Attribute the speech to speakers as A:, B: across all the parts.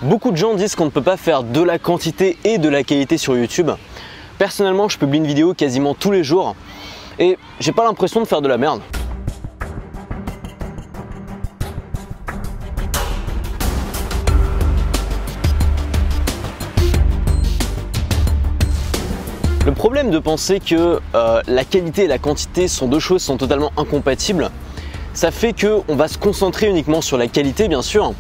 A: Beaucoup de gens disent qu'on ne peut pas faire de la quantité et de la qualité sur YouTube. Personnellement, je publie une vidéo quasiment tous les jours et j'ai pas l'impression de faire de la merde. Le problème de penser que la qualité et la quantité sont deux choses qui sont totalement incompatibles, ça fait qu'on va se concentrer uniquement sur la qualité bien sûr,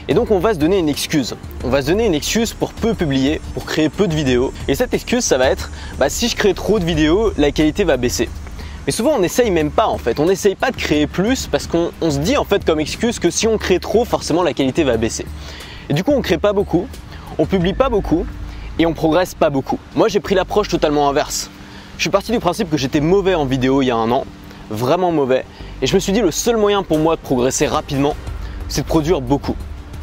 A: et donc on va se donner une excuse. On va se donner une excuse pour peu publier, pour créer peu de vidéos. Et cette excuse, ça va être si je crée trop de vidéos, la qualité va baisser. Mais souvent on n'essaye même pas en fait, on n'essaye pas de créer plus parce qu'on se dit en fait comme excuse que si on crée trop, forcément la qualité va baisser. Et du coup on crée pas beaucoup, on publie pas beaucoup et on progresse pas beaucoup. Moi j'ai pris l'approche totalement inverse. Je suis parti du principe que j'étais mauvais en vidéo il y a un an, vraiment mauvais. Et je me suis dit le seul moyen pour moi de progresser rapidement, c'est de produire beaucoup.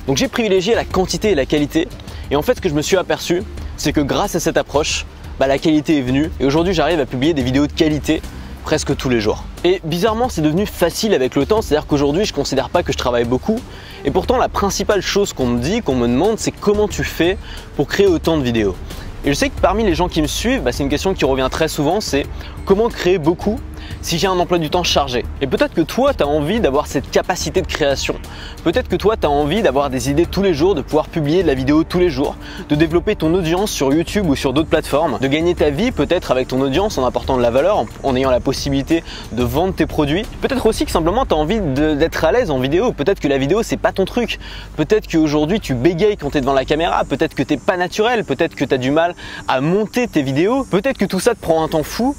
A: Donc j'ai privilégié la quantité et la qualité. Et en fait ce que je me suis aperçu, c'est que grâce à cette approche, la qualité est venue. Et aujourd'hui j'arrive à publier des vidéos de qualité presque tous les jours. Et bizarrement c'est devenu facile avec le temps, c'est-à-dire qu'aujourd'hui je ne considère pas que je travaille beaucoup. Et pourtant la principale chose qu'on me dit, qu'on me demande, c'est comment tu fais pour créer autant de vidéos. Et je sais que parmi les gens qui me suivent, c'est une question qui revient très souvent, c'est comment créer beaucoup si j'ai un emploi du temps chargé. Et peut-être que toi, tu as envie d'avoir cette capacité de création. Peut-être que toi, tu as envie d'avoir des idées tous les jours, de pouvoir publier de la vidéo tous les jours, de développer ton audience sur YouTube ou sur d'autres plateformes, de gagner ta vie peut-être avec ton audience en apportant de la valeur, en ayant la possibilité de vendre tes produits. Peut-être aussi que simplement tu as envie d'être à l'aise en vidéo. Peut-être que la vidéo, c'est pas ton truc. Peut-être qu'aujourd'hui, tu bégayes quand tu es devant la caméra. Peut-être que tu n'es pas naturel. Peut-être que tu as du mal à monter tes vidéos. Peut-être que tout ça te prend un temps fou.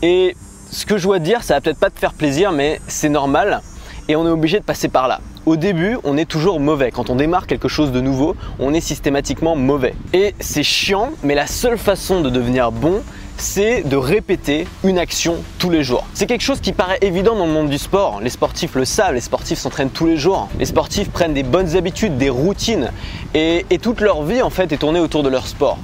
A: Et ce que je dois te dire, ça va peut-être pas te faire plaisir, mais c'est normal et on est obligé de passer par là. Au début, on est toujours mauvais. Quand on démarre quelque chose de nouveau, on est systématiquement mauvais. Et c'est chiant, mais la seule façon de devenir bon, c'est de répéter une action tous les jours. C'est quelque chose qui paraît évident dans le monde du sport. Les sportifs le savent, les sportifs s'entraînent tous les jours. Les sportifs prennent des bonnes habitudes, des routines et toute leur vie en fait est tournée autour de leur sport.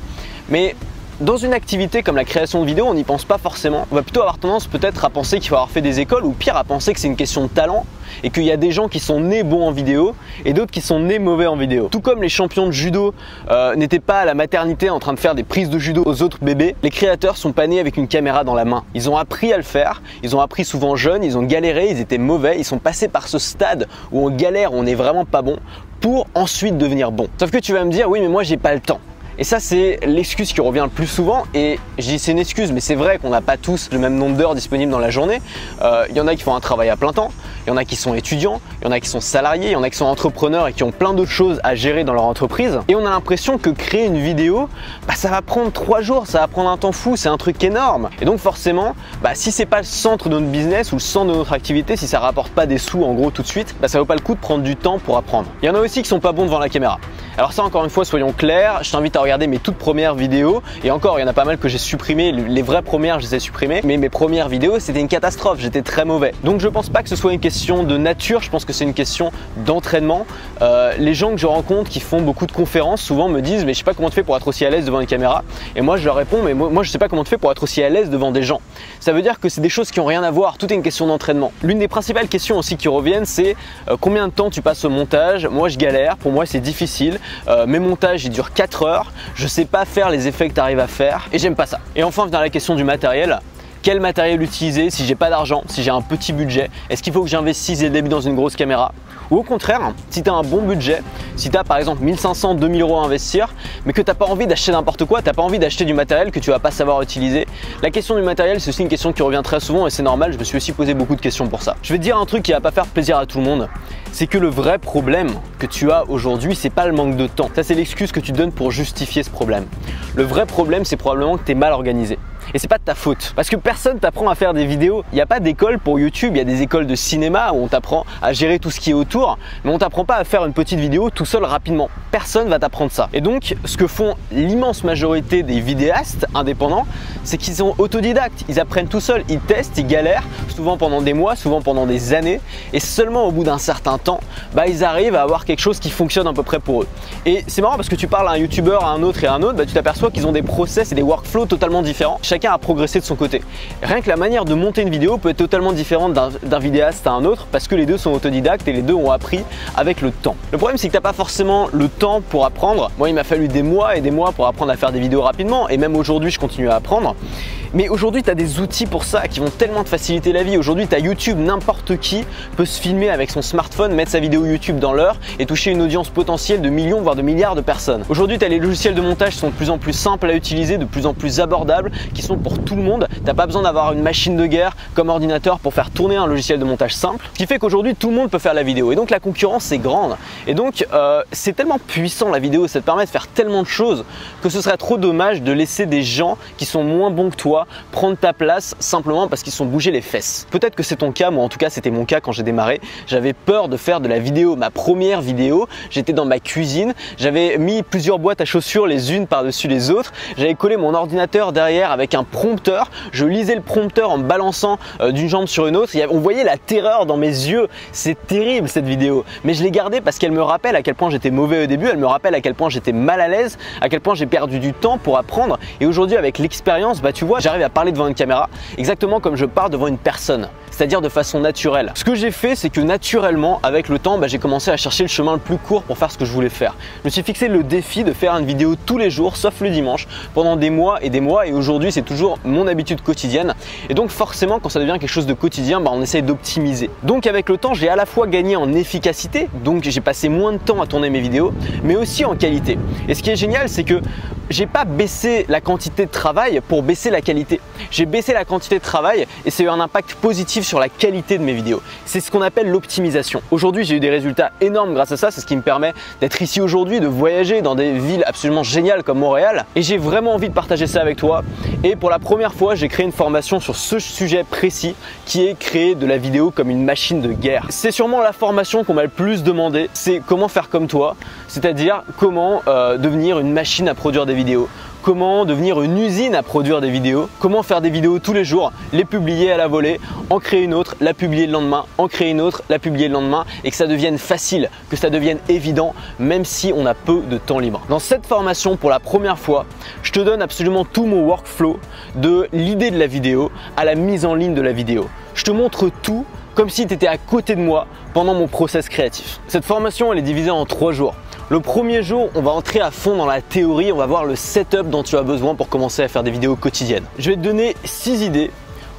A: Mais dans une activité comme la création de vidéos, on n'y pense pas forcément. On va plutôt avoir tendance peut-être à penser qu'il faut avoir fait des écoles ou pire à penser que c'est une question de talent et qu'il y a des gens qui sont nés bons en vidéo et d'autres qui sont nés mauvais en vidéo. Tout comme les champions de judo n'étaient pas à la maternité en train de faire des prises de judo aux autres bébés, les créateurs sont pas nés avec une caméra dans la main. Ils ont appris à le faire, ils ont appris souvent jeunes, ils ont galéré, ils étaient mauvais, ils sont passés par ce stade où on galère, où on n'est vraiment pas bon pour ensuite devenir bon. Sauf que tu vas me dire, oui mais moi j'ai pas le temps. Et ça c'est l'excuse qui revient le plus souvent et je dis c'est une excuse mais c'est vrai qu'on n'a pas tous le même nombre d'heures disponibles dans la journée. Il y en a qui font un travail à plein temps, il y en a qui sont étudiants, il y en a qui sont salariés, il y en a qui sont entrepreneurs et qui ont plein d'autres choses à gérer dans leur entreprise. Et on a l'impression que créer une vidéo, ça va prendre 3 jours, ça va prendre un temps fou, c'est un truc énorme. Et donc forcément, si c'est pas le centre de notre business ou le centre de notre activité, si ça rapporte pas des sous en gros tout de suite, ça vaut pas le coup de prendre du temps pour apprendre. Il y en a aussi qui sont pas bons devant la caméra. Alors ça encore une fois, soyons clairs, je t'invite à regarder mes toutes premières vidéos et encore il y en a pas mal que j'ai supprimées, les vraies premières je les ai supprimées, mais mes premières vidéos c'était une catastrophe, j'étais très mauvais. Donc je pense pas que ce soit une question de nature, je pense que c'est une question d'entraînement. Les gens que je rencontre qui font beaucoup de conférences souvent me disent mais je sais pas comment tu fais pour être aussi à l'aise devant une caméra et moi je leur réponds mais moi je sais pas comment tu fais pour être aussi à l'aise devant des gens. Ça veut dire que c'est des choses qui ont rien à voir, tout est une question d'entraînement. L'une des principales questions aussi qui reviennent c'est combien de temps tu passes au montage. Moi je galère, pour moi c'est difficile. Mes montages ils durent 4 heures, je sais pas faire les effets que tu arrives à faire et j'aime pas ça. Et enfin vient la question du matériel. Quel matériel utiliser si j'ai pas d'argent, si j'ai un petit budget? Est-ce qu'il faut que j'investisse dès le début dans une grosse caméra? Ou au contraire, si tu as un bon budget, si tu as par exemple 1500, 2000 euros à investir, mais que tu n'as pas envie d'acheter n'importe quoi, tu n'as pas envie d'acheter du matériel que tu vas pas savoir utiliser. La question du matériel, c'est aussi une question qui revient très souvent et c'est normal, je me suis aussi posé beaucoup de questions pour ça. Je vais te dire un truc qui va pas faire plaisir à tout le monde, c'est que le vrai problème que tu as aujourd'hui, c'est pas le manque de temps. Ça, c'est l'excuse que tu donnes pour justifier ce problème. Le vrai problème, c'est probablement que tu es mal organisé. Et c'est pas de ta faute. Parce que personne t'apprend à faire des vidéos. Il n'y a pas d'école pour YouTube, il y a des écoles de cinéma où on t'apprend à gérer tout ce qui est autour, mais on t'apprend pas à faire une petite vidéo tout seul rapidement. Personne va t'apprendre ça. Et donc, ce que font l'immense majorité des vidéastes indépendants, c'est qu'ils sont autodidactes. Ils apprennent tout seuls, ils testent, ils galèrent, souvent pendant des mois, souvent pendant des années, et seulement au bout d'un certain temps, ils arrivent à avoir quelque chose qui fonctionne à peu près pour eux. Et c'est marrant parce que tu parles à un YouTuber, à un autre et à un autre, tu t'aperçois qu'ils ont des process et des workflows totalement différents. Chacun chacun a progressé de son côté. Rien que la manière de monter une vidéo peut être totalement différente d'un vidéaste à un autre parce que les deux sont autodidactes et les deux ont appris avec le temps. Le problème c'est que tu n'as pas forcément le temps pour apprendre. Moi il m'a fallu des mois et des mois pour apprendre à faire des vidéos rapidement et même aujourd'hui je continue à apprendre. Mais aujourd'hui tu as des outils pour ça qui vont tellement te faciliter la vie. Aujourd'hui tu as YouTube, n'importe qui peut se filmer avec son smartphone, mettre sa vidéo YouTube dans l'heure et toucher une audience potentielle de millions voire de milliards de personnes. Aujourd'hui tu as les logiciels de montage qui sont de plus en plus simples à utiliser, de plus en plus abordables, qui sont pour tout le monde. Tu n'as pas besoin d'avoir une machine de guerre comme ordinateur pour faire tourner un logiciel de montage simple. Ce qui fait qu'aujourd'hui tout le monde peut faire la vidéo et donc la concurrence est grande. Et donc c'est tellement puissant la vidéo, ça te permet de faire tellement de choses que ce serait trop dommage de laisser des gens qui sont moins bons que toi prendre ta place simplement parce qu'ils sont bougés les fesses. Peut-être que c'est ton cas, moi en tout cas c'était mon cas quand j'ai démarré. J'avais peur de faire de la vidéo. Ma première vidéo, j'étais dans ma cuisine, j'avais mis plusieurs boîtes à chaussures les unes par-dessus les autres, j'avais collé mon ordinateur derrière avec un prompteur, je lisais le prompteur en me balançant d'une jambe sur une autre. On voyait la terreur dans mes yeux, c'est terrible cette vidéo, mais je l'ai gardée parce qu'elle me rappelle à quel point j'étais mauvais au début, elle me rappelle à quel point j'étais mal à l'aise, à quel point j'ai perdu du temps pour apprendre et aujourd'hui avec l'expérience, bah tu vois, j'arrive à parler devant une caméra exactement comme je parle devant une personne, c'est-à-dire de façon naturelle. Ce que j'ai fait, c'est que naturellement, avec le temps, j'ai commencé à chercher le chemin le plus court pour faire ce que je voulais faire. Je me suis fixé le défi de faire une vidéo tous les jours, sauf le dimanche, pendant des mois et aujourd'hui c'est toujours mon habitude quotidienne. Et donc forcément, quand ça devient quelque chose de quotidien, on essaye d'optimiser. Donc avec le temps, j'ai à la fois gagné en efficacité, donc j'ai passé moins de temps à tourner mes vidéos, mais aussi en qualité. Et ce qui est génial, c'est que j'ai pas baissé la quantité de travail pour baisser la qualité. J'ai baissé la quantité de travail et ça a eu un impact positif sur la qualité de mes vidéos. C'est ce qu'on appelle l'optimisation. Aujourd'hui, j'ai eu des résultats énormes grâce à ça. C'est ce qui me permet d'être ici aujourd'hui, de voyager dans des villes absolument géniales comme Montréal. Et j'ai vraiment envie de partager ça avec toi. Et pour la première fois, j'ai créé une formation sur ce sujet précis qui est créer de la vidéo comme une machine de guerre. C'est sûrement la formation qu'on m'a le plus demandé. C'est comment faire comme toi, c'est-à-dire comment devenir une machine à produire des vidéos. Comment devenir une usine à produire des vidéos, comment faire des vidéos tous les jours, les publier à la volée, en créer une autre, la publier le lendemain, en créer une autre, la publier le lendemain et que ça devienne facile, que ça devienne évident même si on a peu de temps libre. Dans cette formation, pour la première fois, je te donne absolument tout mon workflow de l'idée de la vidéo à la mise en ligne de la vidéo. Je te montre tout comme si tu étais à côté de moi pendant mon process créatif. Cette formation, elle est divisée en 3 jours. Le premier jour, on va entrer à fond dans la théorie, on va voir le setup dont tu as besoin pour commencer à faire des vidéos quotidiennes. Je vais te donner 6 idées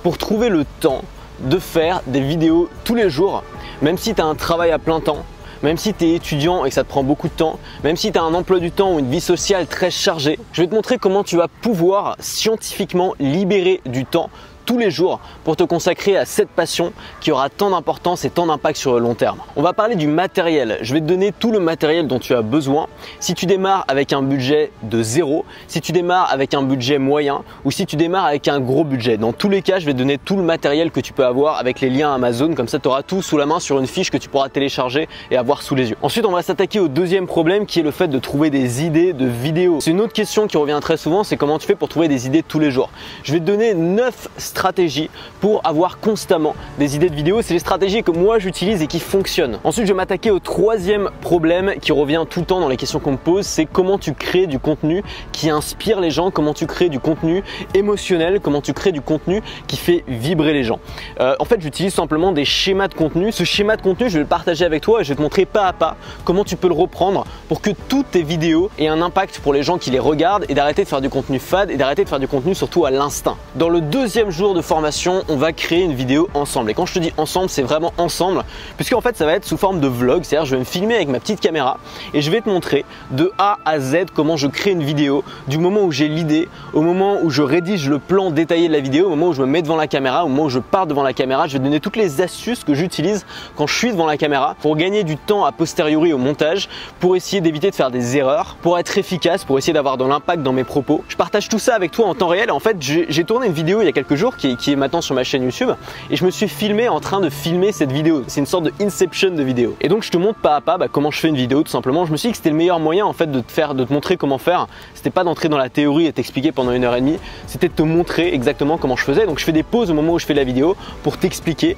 A: pour trouver le temps de faire des vidéos tous les jours, même si tu as un travail à plein temps, même si tu es étudiant et que ça te prend beaucoup de temps, même si tu as un emploi du temps ou une vie sociale très chargée. Je vais te montrer comment tu vas pouvoir scientifiquement libérer du temps tous les jours pour te consacrer à cette passion qui aura tant d'importance et tant d'impact sur le long terme. On va parler du matériel. Je vais te donner tout le matériel dont tu as besoin. Si tu démarres avec un budget de 0, si tu démarres avec un budget moyen ou si tu démarres avec un gros budget. Dans tous les cas, je vais te donner tout le matériel que tu peux avoir avec les liens Amazon. Comme ça, tu auras tout sous la main sur une fiche que tu pourras télécharger et avoir sous les yeux. Ensuite, on va s'attaquer au deuxième problème qui est le fait de trouver des idées de vidéos. C'est une autre question qui revient très souvent, c'est comment tu fais pour trouver des idées tous les jours. Je vais te donner 9 stratégies pour avoir constamment des idées de vidéos. C'est les stratégies que moi j'utilise et qui fonctionnent. Ensuite, je vais m'attaquer au troisième problème qui revient tout le temps dans les questions qu'on me pose, c'est comment tu crées du contenu qui inspire les gens, comment tu crées du contenu émotionnel, comment tu crées du contenu qui fait vibrer les gens. En fait, j'utilise simplement des schémas de contenu. Ce schéma de contenu, je vais le partager avec toi et je vais te montrer pas à pas comment tu peux le reprendre pour que toutes tes vidéos aient un impact pour les gens qui les regardent et d'arrêter de faire du contenu fade et d'arrêter de faire du contenu surtout à l'instinct. Dans le deuxième jour de formation, on va créer une vidéo ensemble. Et quand je te dis ensemble, c'est vraiment ensemble, puisque en fait ça va être sous forme de vlog, c'est-à-dire je vais me filmer avec ma petite caméra et je vais te montrer de A à Z comment je crée une vidéo, du moment où j'ai l'idée, au moment où je rédige le plan détaillé de la vidéo, au moment où je me mets devant la caméra, au moment où je pars devant la caméra. Je vais te donner toutes les astuces que j'utilise quand je suis devant la caméra pour gagner du temps a posteriori au montage, pour essayer d'éviter de faire des erreurs, pour être efficace, pour essayer d'avoir de l'impact dans mes propos. Je partage tout ça avec toi en temps réel. En fait, j'ai tourné une vidéo il y a quelques jours jour qui est maintenant sur ma chaîne YouTube et je me suis filmé en train de filmer cette vidéo. C'est une sorte de Inception de vidéo. Et donc je te montre pas à pas comment je fais une vidéo tout simplement. Je me suis dit que c'était le meilleur moyen en fait de te montrer comment faire. C'était pas d'entrer dans la théorie et t'expliquer pendant 1h30, c'était de te montrer exactement comment je faisais. Donc je fais des pauses au moment où je fais la vidéo pour t'expliquer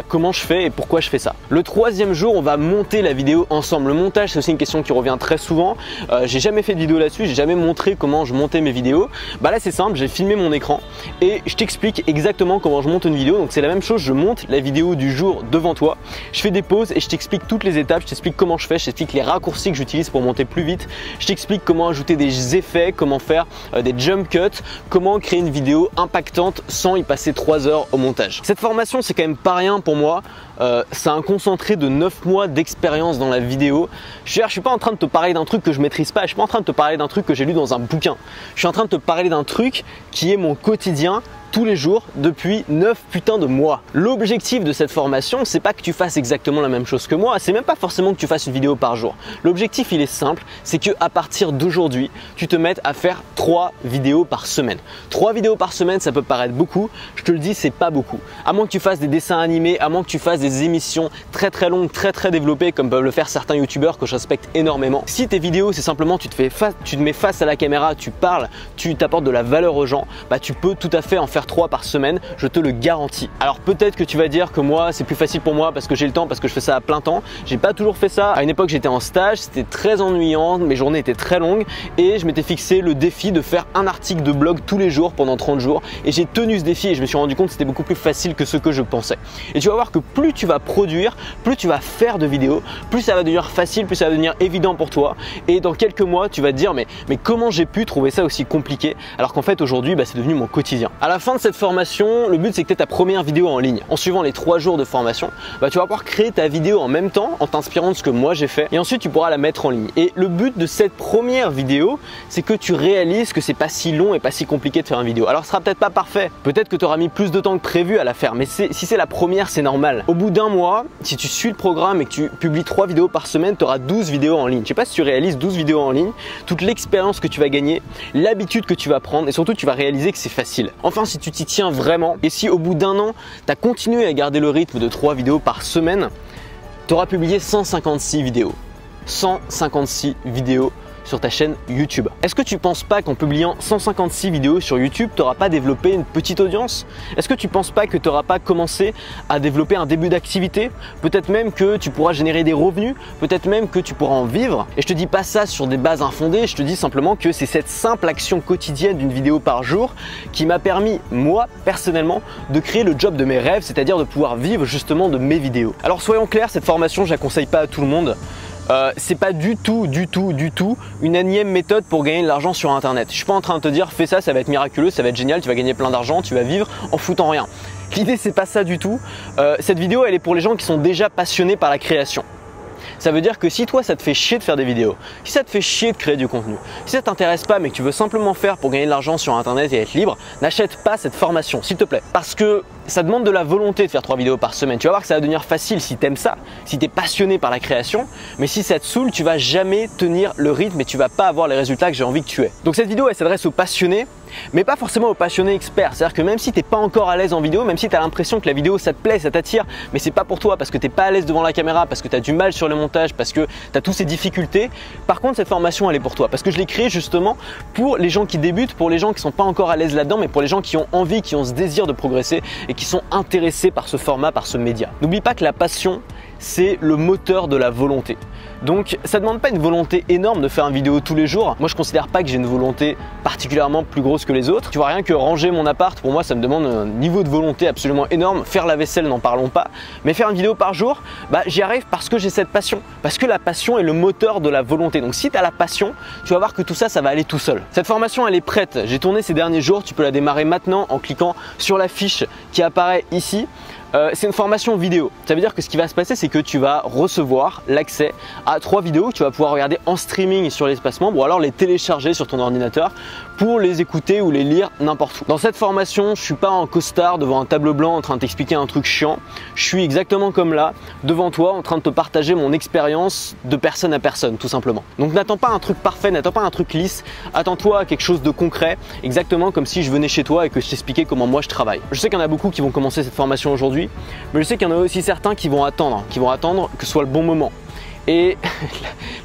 A: comment je fais et pourquoi je fais ça. Le troisième jour, on va monter la vidéo ensemble. Le montage, c'est aussi une question qui revient très souvent. J'ai jamais fait de vidéo là-dessus, j'ai jamais montré comment je montais mes vidéos. Bah là c'est simple, j'ai filmé mon écran et je t'explique exactement comment je monte une vidéo. Donc c'est la même chose, je monte la vidéo du jour devant toi, je fais des pauses et je t'explique toutes les étapes, je t'explique comment je fais, je t'explique les raccourcis que j'utilise pour monter plus vite, je t'explique comment ajouter des effets, comment faire des jump cuts, comment créer une vidéo impactante sans y passer 3 heures au montage. Cette formation c'est quand même pas rien pour moi. C'est un concentré de 9 mois d'expérience dans la vidéo. Je suis pas en train de te parler d'un truc que je maîtrise pas, je suis pas en train de te parler d'un truc que j'ai lu dans un bouquin. Je suis en train de te parler d'un truc qui est mon quotidien tous les jours depuis 9 putains de mois. L'objectif de cette formation, c'est pas que tu fasses exactement la même chose que moi, c'est même pas forcément que tu fasses une vidéo par jour. L'objectif, il est simple, c'est que à partir d'aujourd'hui, tu te mettes à faire 3 vidéos par semaine. 3 vidéos par semaine, ça peut paraître beaucoup, je te le dis, c'est pas beaucoup. À moins que tu fasses des dessins animés, à moins que tu fasses des émissions très longues, très développées comme peuvent le faire certains youtubeurs que je respecte énormément. Si tes vidéos, c'est simplement tu te mets face à la caméra, tu parles, tu t'apportes de la valeur aux gens, bah tu peux tout à fait en faire 3 par semaine, je te le garantis. Alors peut-être que tu vas dire que moi c'est plus facile pour moi parce que j'ai le temps, parce que je fais ça à plein temps. J'ai pas toujours fait ça. À une époque j'étais en stage, c'était très ennuyant, mes journées étaient très longues et je m'étais fixé le défi de faire un article de blog tous les jours pendant 30 jours et j'ai tenu ce défi et je me suis rendu compte que c'était beaucoup plus facile que ce que je pensais. Et tu vas voir que plus tu vas produire, plus tu vas faire de vidéos, plus ça va devenir facile, plus ça va devenir évident pour toi et dans quelques mois tu vas te dire mais comment j'ai pu trouver ça aussi compliqué alors qu'en fait aujourd'hui c'est devenu mon quotidien. À la fin de cette formation, le but c'est que tu aies ta première vidéo en ligne. En suivant les 3 jours de formation, tu vas pouvoir créer ta vidéo en même temps en t'inspirant de ce que moi j'ai fait et ensuite tu pourras la mettre en ligne. Et le but de cette première vidéo, c'est que tu réalises que c'est pas si long et pas si compliqué de faire une vidéo. Alors ce sera peut-être pas parfait, peut-être que tu auras mis plus de temps que prévu à la faire, mais si c'est la première, c'est normal. Au bout d'un mois, si tu suis le programme et que tu publies 3 vidéos par semaine, tu auras 12 vidéos en ligne. Je sais pas si tu réalises 12 vidéos en ligne, toute l'expérience que tu vas gagner, l'habitude que tu vas prendre et surtout tu vas réaliser que c'est facile. Enfin, si tu t'y tiens vraiment et si au bout d'un an, tu as continué à garder le rythme de 3 vidéos par semaine, tu auras publié 156 vidéos. 156 vidéos sur ta chaîne YouTube. Est-ce que tu penses pas qu'en publiant 156 vidéos sur YouTube, tu n'auras pas développé une petite audience? Est-ce que tu penses pas que tu n'auras pas commencé à développer un début d'activité? Peut-être même que tu pourras générer des revenus, peut-être même que tu pourras en vivre. Et je te dis pas ça sur des bases infondées, je te dis simplement que c'est cette simple action quotidienne d'une vidéo par jour qui m'a permis, moi, personnellement, de créer le job de mes rêves, c'est-à-dire de pouvoir vivre justement de mes vidéos. Alors soyons clairs, cette formation, je la conseille pas à tout le monde. C'est pas du tout une énième méthode pour gagner de l'argent sur internet. Je suis pas en train de te dire fais ça, ça va être miraculeux, ça va être génial, tu vas gagner plein d'argent, tu vas vivre en foutant rien. L'idée c'est pas ça du tout. Cette vidéo elle est pour les gens qui sont déjà passionnés par la création. Ça veut dire que si toi ça te fait chier de faire des vidéos, si ça te fait chier de créer du contenu, si ça t'intéresse pas mais que tu veux simplement faire pour gagner de l'argent sur internet et être libre, n'achète pas cette formation s'il te plaît. Parce que ça demande de la volonté de faire 3 vidéos par semaine. Tu vas voir que ça va devenir facile si tu aimes ça, si tu es passionné par la création, mais si ça te saoule, tu vas jamais tenir le rythme et tu vas pas avoir les résultats que j'ai envie que tu aies. Donc cette vidéo elle s'adresse aux passionnés, mais pas forcément aux passionnés experts. C'est-à-dire que même si tu n'es pas encore à l'aise en vidéo, même si tu as l'impression que la vidéo ça te plaît, ça t'attire, mais c'est pas pour toi parce que tu n'es pas à l'aise devant la caméra, parce que tu as du mal sur le montage, parce que tu as toutes ces difficultés, par contre cette formation elle est pour toi. Parce que je l'ai créée justement pour les gens qui débutent, pour les gens qui sont pas encore à l'aise là-dedans, mais pour les gens qui ont envie, qui ont ce désir de progresser et qui sont intéressés par ce format, par ce média. N'oublie pas que la passion, c'est le moteur de la volonté. Donc ça ne demande pas une volonté énorme de faire une vidéo tous les jours. Moi je considère pas que j'ai une volonté particulièrement plus grosse que les autres. Tu vois, rien que ranger mon appart, pour moi ça me demande un niveau de volonté absolument énorme. Faire la vaisselle, n'en parlons pas. Mais faire une vidéo par jour, j'y arrive parce que j'ai cette passion. Parce que la passion est le moteur de la volonté. Donc si tu as la passion, tu vas voir que tout ça, ça va aller tout seul. Cette formation elle est prête. J'ai tourné ces derniers jours, tu peux la démarrer maintenant en cliquant sur la fiche qui apparaît ici. C'est une formation vidéo. Ça veut dire que ce qui va se passer, c'est que tu vas recevoir l'accès à 3 vidéos que tu vas pouvoir regarder en streaming sur l'espace membre ou alors les télécharger sur ton ordinateur pour les écouter ou les lire n'importe où. Dans cette formation, je suis pas en costard devant un tableau blanc en train de t'expliquer un truc chiant. Je suis exactement comme là, devant toi, en train de te partager mon expérience de personne à personne, tout simplement. Donc n'attends pas un truc parfait, n'attends pas un truc lisse, attends-toi à quelque chose de concret, exactement comme si je venais chez toi et que je t'expliquais comment moi je travaille. Je sais qu'il y en a beaucoup qui vont commencer cette formation aujourd'hui, mais je sais qu'il y en a aussi certains qui vont attendre que ce soit le bon moment. Et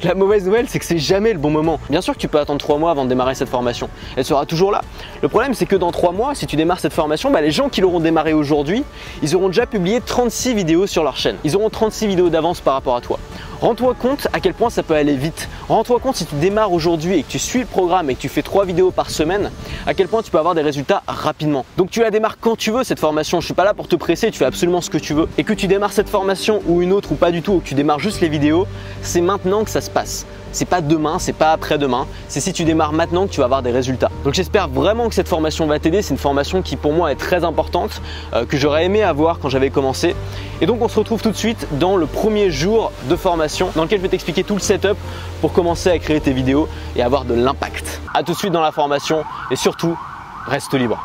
A: la mauvaise nouvelle, c'est que c'est jamais le bon moment. Bien sûr que tu peux attendre 3 mois avant de démarrer cette formation. Elle sera toujours là. Le problème, c'est que dans 3 mois, si tu démarres cette formation, les gens qui l'auront démarré aujourd'hui, ils auront déjà publié 36 vidéos sur leur chaîne. Ils auront 36 vidéos d'avance par rapport à toi. Rends-toi compte à quel point ça peut aller vite. Rends-toi compte si tu démarres aujourd'hui et que tu suis le programme et que tu fais 3 vidéos par semaine, à quel point tu peux avoir des résultats rapidement. Donc tu la démarres quand tu veux cette formation. Je suis pas là pour te presser, tu fais absolument ce que tu veux. Et que tu démarres cette formation ou une autre ou pas du tout, ou que tu démarres juste les vidéos, c'est maintenant que ça se passe. C'est pas demain, c'est pas après-demain, c'est si tu démarres maintenant que tu vas avoir des résultats. Donc j'espère vraiment que cette formation va t'aider. C'est une formation qui pour moi est très importante, que j'aurais aimé avoir quand j'avais commencé. Et donc on se retrouve tout de suite dans le premier jour de formation dans lequel je vais t'expliquer tout le setup pour commencer à créer tes vidéos et avoir de l'impact. A tout de suite dans la formation et surtout, reste libre.